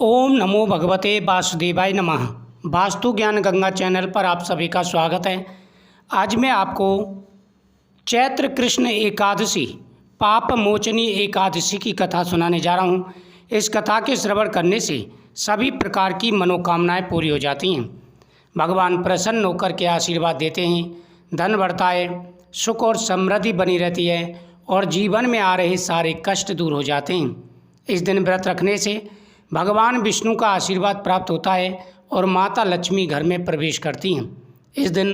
ओम नमो भगवते वासुदेवाय नमः। वास्तु ज्ञान गंगा चैनल पर आप सभी का स्वागत है। आज मैं आपको चैत्र कृष्ण एकादशी पाप मोचनी एकादशी की कथा सुनाने जा रहा हूँ। इस कथा के श्रवण करने से सभी प्रकार की मनोकामनाएं पूरी हो जाती हैं। भगवान प्रसन्न होकर के आशीर्वाद देते हैं, धन बढ़ता है, सुख और समृद्धि बनी रहती है और जीवन में आ रहे सारे कष्ट दूर हो जाते हैं। इस दिन व्रत रखने से भगवान विष्णु का आशीर्वाद प्राप्त होता है और माता लक्ष्मी घर में प्रवेश करती हैं। इस दिन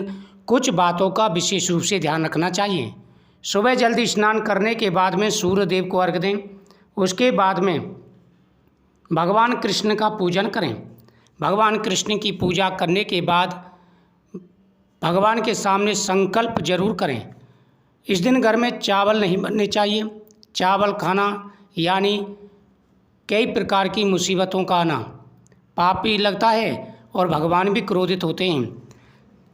कुछ बातों का विशेष रूप से ध्यान रखना चाहिए। सुबह जल्दी स्नान करने के बाद में सूर्य देव को अर्घ्य दें। उसके बाद में भगवान कृष्ण का पूजन करें। भगवान कृष्ण की पूजा करने के बाद भगवान के सामने संकल्प जरूर करें। इस दिन घर में चावल नहीं बनने चाहिए। चावल खाना यानी कई प्रकार की मुसीबतों का आना पापी लगता है और भगवान भी क्रोधित होते हैं।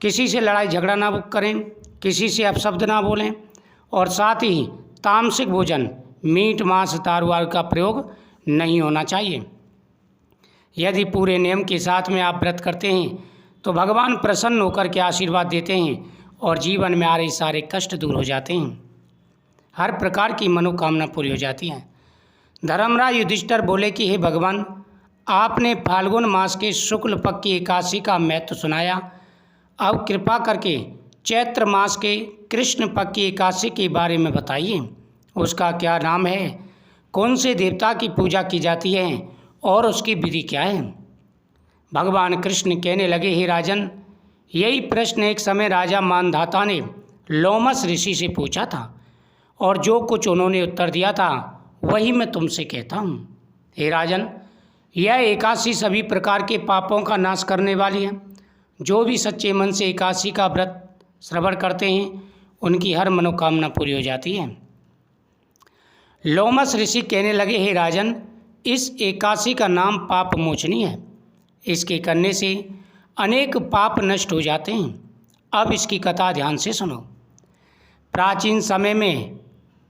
किसी से लड़ाई झगड़ा ना करें, किसी से अपशब्द ना बोलें और साथ ही तामसिक भोजन मीट मांस दारू आदि का प्रयोग नहीं होना चाहिए। यदि पूरे नियम के साथ में आप व्रत करते हैं तो भगवान प्रसन्न होकर के आशीर्वाद देते हैं और जीवन में आ रहे सारे कष्ट दूर हो जाते हैं। हर प्रकार की मनोकामना पूरी हो जाती है। धर्मराज युधिष्ठिर बोले कि हे भगवान, आपने फाल्गुन मास के शुक्ल पक्ष की एकादशी का महत्व सुनाया। अब कृपा करके चैत्र मास के कृष्ण पक्ष की एकादशी के बारे में बताइए। उसका क्या नाम है, कौन से देवता की पूजा की जाती है और उसकी विधि क्या है। भगवान कृष्ण कहने लगे, हे राजन, यही प्रश्न एक समय राजा मानधाता ने लोमस ऋषि से पूछा था और जो कुछ उन्होंने उत्तर दिया था वही मैं तुमसे कहता हूँ। हे राजन, यह एकादशी सभी प्रकार के पापों का नाश करने वाली है। जो भी सच्चे मन से एकादशी का व्रत श्रवण करते हैं उनकी हर मनोकामना पूरी हो जाती है। लोमस ऋषि कहने लगे, हे राजन, इस एकादशी का नाम पाप मोचनी है। इसके करने से अनेक पाप नष्ट हो जाते हैं। अब इसकी कथा ध्यान से सुनो। प्राचीन समय में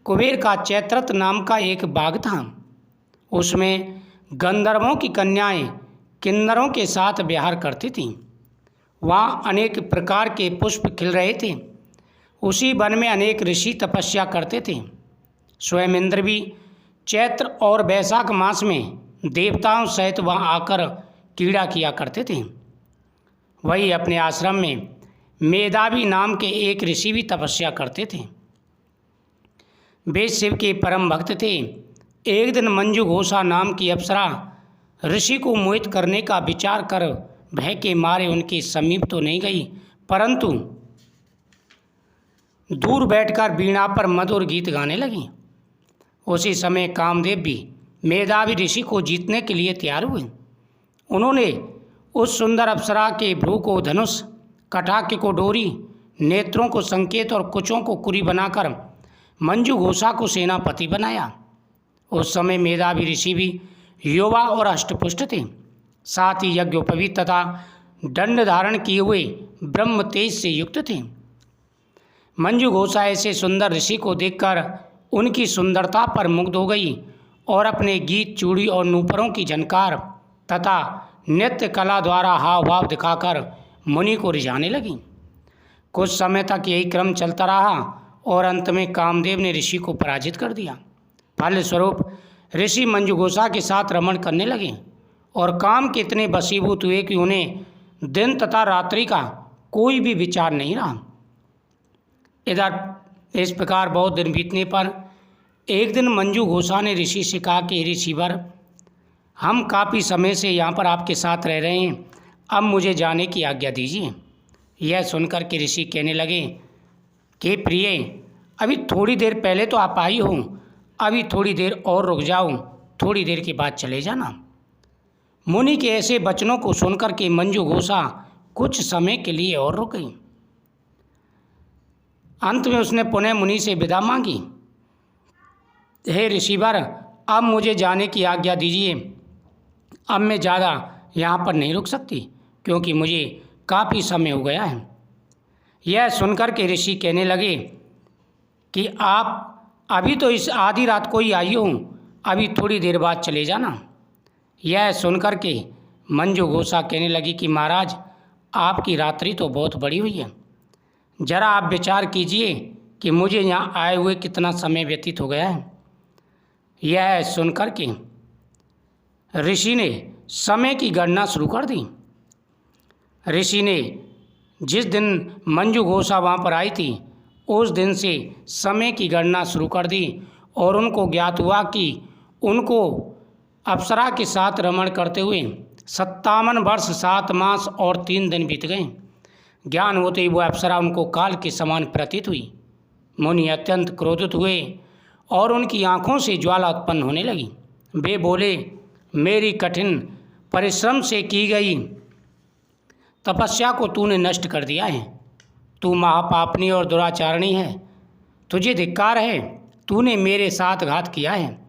कुबेर का चैत्रत नाम का एक बाग था। उसमें गंधर्वों की कन्याएं किन्नरों के साथ विहार करती थीं। वहाँ अनेक प्रकार के पुष्प खिल रहे थे। उसी वन में अनेक ऋषि तपस्या करते थे। स्वयं इंद्र भी चैत्र और वैशाख मास में देवताओं सहित वहाँ आकर क्रीड़ा किया करते थे। वही अपने आश्रम में मेधावी नाम के एक ऋषि भी तपस्या करते थे। वे शिव के परम भक्त थे। एक दिन मंजू घोषा नाम की अप्सरा ऋषि को मोहित करने का विचार कर भय के मारे उनके समीप तो नहीं गई, परंतु दूर बैठकर वीणा पर मधुर गीत गाने लगी। उसी समय कामदेव भी मेधावी ऋषि को जीतने के लिए तैयार हुए। उन्होंने उस सुंदर अप्सरा के भ्रू को धनुष, कटाक्ष को डोरी, नेत्रों को संकेत और कुचों को कुरी बनाकर मंजू घोषा को सेनापति बनाया। उस समय मेधावी ऋषि भी युवा और अष्टपुष्ट थे। साथ ही यज्ञोपवीत तथा दंड धारण किए हुए ब्रह्म तेज से युक्त थे। मंजू घोषा ऐसे सुंदर ऋषि को देखकर उनकी सुंदरता पर मुग्ध हो गई और अपने गीत, चूड़ी और नूपुरों की झनकार तथा नृत्य कला द्वारा हाव भाव दिखाकर मुनि को रिझाने लगी। कुछ समय तक यही क्रम चलता रहा और अंत में कामदेव ने ऋषि को पराजित कर दिया। फलस्वरूप ऋषि मंजू घोषा के साथ रमण करने लगे और काम के इतने वशीभूत हुए कि उन्हें दिन तथा रात्रि का कोई भी विचार नहीं रहा। इधर इस प्रकार बहुत दिन बीतने पर एक दिन मंजू घोषा ने ऋषि से कहा कि ऋषिवर, हम काफ़ी समय से यहाँ पर आपके साथ रह रहे हैं, अब मुझे जाने की आज्ञा दीजिए। यह सुनकर के ऋषि कहने लगे कि प्रिय, अभी थोड़ी देर पहले तो आप आई हो, अभी थोड़ी देर और रुक जाओ, थोड़ी देर के बाद चले जाना। मुनि के ऐसे वचनों को सुनकर के मंजू घोषा कुछ समय के लिए और रुक गई। अंत में उसने पुनः मुनि से विदा मांगी। हे ऋषिवर, अब मुझे जाने की आज्ञा दीजिए। अब मैं ज़्यादा यहाँ पर नहीं रुक सकती क्योंकि मुझे काफ़ी समय हो गया है। यह सुनकर के ऋषि कहने लगे कि आप अभी तो इस आधी रात को ही आई हो, अभी थोड़ी देर बाद चले जाना। यह सुनकर के मंजू घोषा कहने लगी कि महाराज, आपकी रात्रि तो बहुत बड़ी हुई है। जरा आप विचार कीजिए कि मुझे यहाँ आए हुए कितना समय व्यतीत हो गया है। यह सुनकर के ऋषि ने समय की गणना शुरू कर दी। ऋषि ने जिस दिन मंजू घोषा वहाँ पर आई थी उस दिन से समय की गणना शुरू कर दी और उनको ज्ञात हुआ कि उनको अप्सरा के साथ रमण करते हुए 57 वर्ष 7 मास और 3 दिन बीत गए। ज्ञान होते ही वह अप्सरा उनको काल के समान प्रतीत हुई। मुनि अत्यंत क्रोधित हुए और उनकी आँखों से ज्वाला उत्पन्न होने लगी। वे बोले, मेरी कठिन परिश्रम से की गई तपस्या को तूने नष्ट कर दिया है। तू महापापनी और दुराचारणी है। तुझे धिक्कार है, तूने मेरे साथ घात किया है।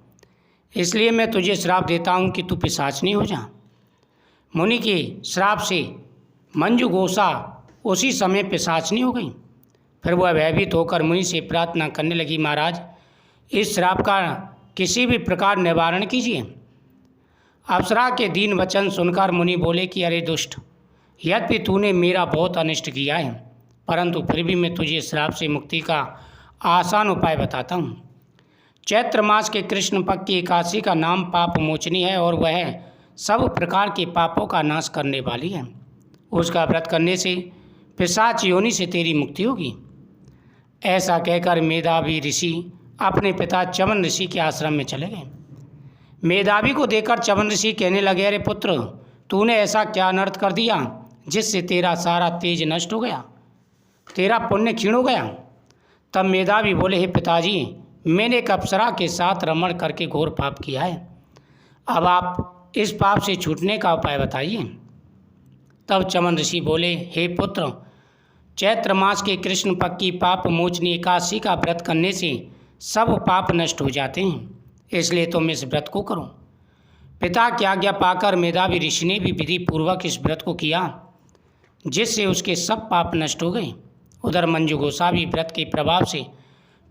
इसलिए मैं तुझे श्राप देता हूँ कि तू पिशाचनी हो जा। मुनि के श्राप से मंजू घोषा उसी समय पिशाचनी हो गई। फिर वह भयभीत होकर मुनि से प्रार्थना करने लगी, महाराज, इस श्राप का किसी भी प्रकार निवारण कीजिए। अप्सरा के दीन वचन सुनकर मुनि बोले कि अरे दुष्ट, यद्यपि तूने मेरा बहुत अनिष्ट किया है, परंतु फिर भी मैं तुझे श्राप से मुक्ति का आसान उपाय बताता हूँ। चैत्र मास के कृष्ण पक्ष की एकादशी का नाम पाप मोचनी है और वह सब प्रकार के पापों का नाश करने वाली है। उसका व्रत करने से पिशाच योनि से तेरी मुक्ति होगी। ऐसा कहकर मेधावी ऋषि अपने पिता चवन ऋषि के आश्रम में चले गए। मेधावी को देखकर चवन ऋषि कहने लगे, अरे पुत्र, तूने ऐसा क्या अनर्थ कर दिया जिससे तेरा सारा तेज नष्ट हो गया, तेरा पुण्य क्षीण हो गया। तब मेधावी बोले, हे पिताजी, मैंने एक अप्सरा के साथ रमण करके घोर पाप किया है। अब आप इस पाप से छूटने का उपाय बताइए। तब चमन ऋषि बोले, हे पुत्र, चैत्र मास के कृष्ण पक्ष की पाप मोचनी एकादशी का व्रत करने से सब पाप नष्ट हो जाते हैं, इसलिए तुम इस व्रत को करो। पिता की आज्ञा पाकर मेधावी ऋषि ने भी विधि पूर्वक इस व्रत को किया, जिससे उसके सब पाप नष्ट हो गए। उधर मंजू घोषा भी व्रत के प्रभाव से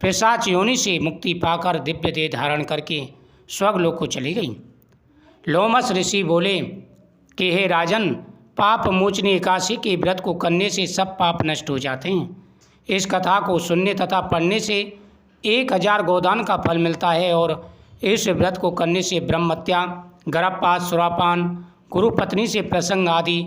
पिशाच योनि से मुक्ति पाकर दिव्य देह धारण करके स्वर्गलोक को चली गई। लोमस ऋषि बोले कि हे राजन, पाप मोचनी एकादशी के व्रत को करने से सब पाप नष्ट हो जाते हैं। इस कथा को सुनने तथा पढ़ने से 1000 गोदान का फल मिलता है और इस व्रत को करने से ब्रह्महत्या, गर्भपात, सुरापान, गुरु पत्नी से प्रसंग आदि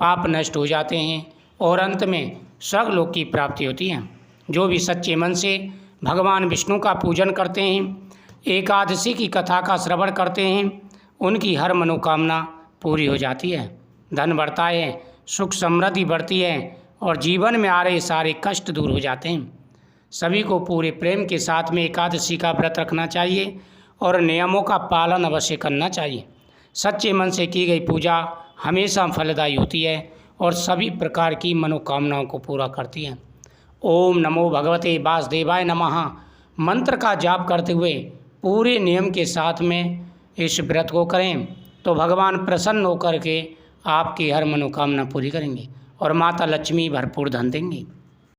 पाप नष्ट हो जाते हैं और अंत में स्वर्गलोक की प्राप्ति होती है। जो भी सच्चे मन से भगवान विष्णु का पूजन करते हैं, एकादशी की कथा का श्रवण करते हैं, उनकी हर मनोकामना पूरी हो जाती है। धन बढ़ता है, सुख समृद्धि बढ़ती है और जीवन में आ रहे सारे कष्ट दूर हो जाते हैं। सभी को पूरे प्रेम के साथ में एकादशी का व्रत रखना चाहिए और नियमों का पालन अवश्य करना चाहिए। सच्चे मन से की गई पूजा हमेशा फलदायी होती है और सभी प्रकार की मनोकामनाओं को पूरा करती है। ओम नमो भगवते वासुदेवाय नमः मंत्र का जाप करते हुए पूरे नियम के साथ में इस व्रत को करें तो भगवान प्रसन्न होकर के आपकी हर मनोकामना पूरी करेंगे और माता लक्ष्मी भरपूर धन देंगी।